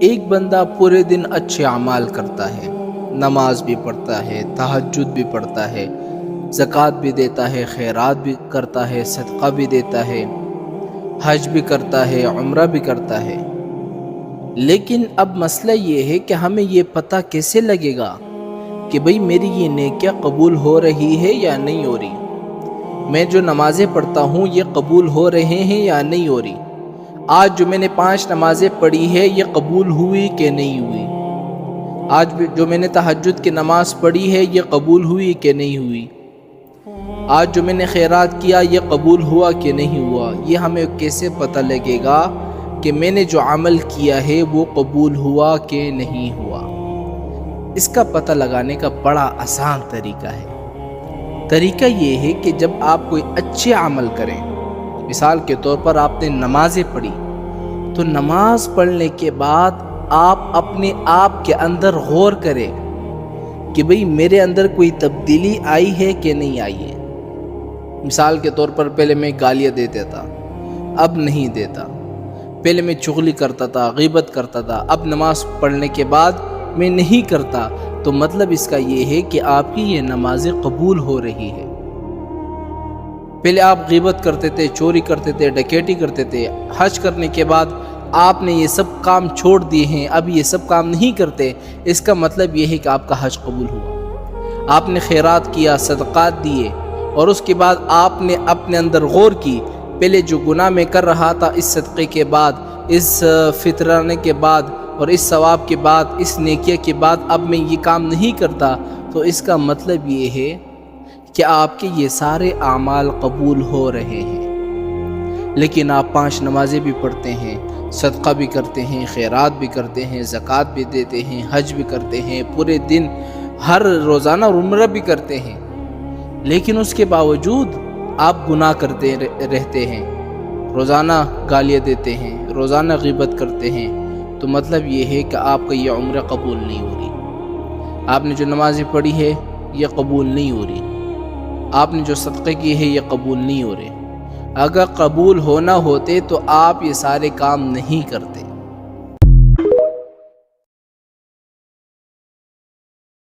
ایک بندہ پورے دن اچھے اعمال کرتا ہے، نماز بھی پڑھتا ہے، تہجد بھی پڑھتا ہے، زکوٰۃ بھی دیتا ہے، خیرات بھی کرتا ہے، صدقہ بھی دیتا ہے، حج بھی کرتا ہے، عمرہ بھی کرتا ہے، لیکن اب مسئلہ یہ ہے کہ ہمیں یہ پتہ کیسے لگے گا کہ بھئی میری یہ نیکیاں قبول ہو رہی ہے یا نہیں ہو رہی؟ میں جو نمازیں پڑھتا ہوں یہ قبول ہو رہے ہیں یا نہیں ہو رہی؟ آج جو میں نے 5 نمازیں پڑھی ہے یہ قبول ہوئی کہ نہیں ہوئی؟ آج جو میں نے تہجد کی نماز پڑھی ہے یہ قبول ہوئی کہ نہیں ہوئی؟ آج جو میں نے خیرات کیا یہ قبول ہوا کہ نہیں ہوا؟ یہ ہمیں کیسے پتہ لگے گا کہ میں نے جو عمل کیا ہے وہ قبول ہوا کہ نہیں ہوا؟ اس کا پتہ لگانے کا بڑا آسان طریقہ ہے۔ طریقہ یہ ہے کہ جب آپ کوئی اچھے عمل کریں، مثال کے طور پر آپ نے نمازیں پڑھی، تو نماز پڑھنے کے بعد آپ اپنے آپ کے اندر غور کریں کہ بھئی میرے اندر کوئی تبدیلی آئی ہے کہ نہیں آئی ہے۔ مثال کے طور پر پہلے میں گالیاں دیتا تھا، اب نہیں دیتا۔ پہلے میں چغلی کرتا تھا، غیبت کرتا تھا، اب نماز پڑھنے کے بعد میں نہیں کرتا، تو مطلب اس کا یہ ہے کہ آپ کی یہ نمازیں قبول ہو رہی ہے۔ پہلے آپ غیبت کرتے تھے، چوری کرتے تھے، ڈکیٹی کرتے تھے، حج کرنے کے بعد آپ نے یہ سب کام چھوڑ دیے ہیں، اب یہ سب کام نہیں کرتے، اس کا مطلب یہ ہے کہ آپ کا حج قبول ہوا۔ آپ نے خیرات کیا، صدقات دیے، اور اس کے بعد آپ نے اپنے اندر غور کی، پہلے جو گناہ میں کر رہا تھا، اس صدقے کے بعد، اس فطرانے کے بعد اور اس ثواب کے بعد، اس نیکیہ کے بعد اب میں یہ کام نہیں کرتا، تو اس کا مطلب یہ ہے کہ آپ کے یہ سارے اعمال قبول ہو رہے ہیں۔ لیکن آپ 5 نمازیں بھی پڑھتے ہیں، صدقہ بھی کرتے ہیں، خیرات بھی کرتے ہیں، زکوٰۃ بھی دیتے ہیں، حج بھی کرتے ہیں، پورے دن ہر روزانہ عمرہ بھی کرتے ہیں، لیکن اس کے باوجود آپ گناہ کرتے رہتے ہیں، روزانہ گالیاں دیتے ہیں، روزانہ غیبت کرتے ہیں، تو مطلب یہ ہے کہ آپ کا یہ عمرہ قبول نہیں ہو رہی۔ آپ نے جو نمازیں پڑھی ہے یہ قبول نہیں ہو رہی، آپ نے جو صدقے کی ہے یہ قبول نہیں ہو رہے۔ اگر قبول ہونا ہوتے تو آپ یہ سارے کام نہیں کرتے۔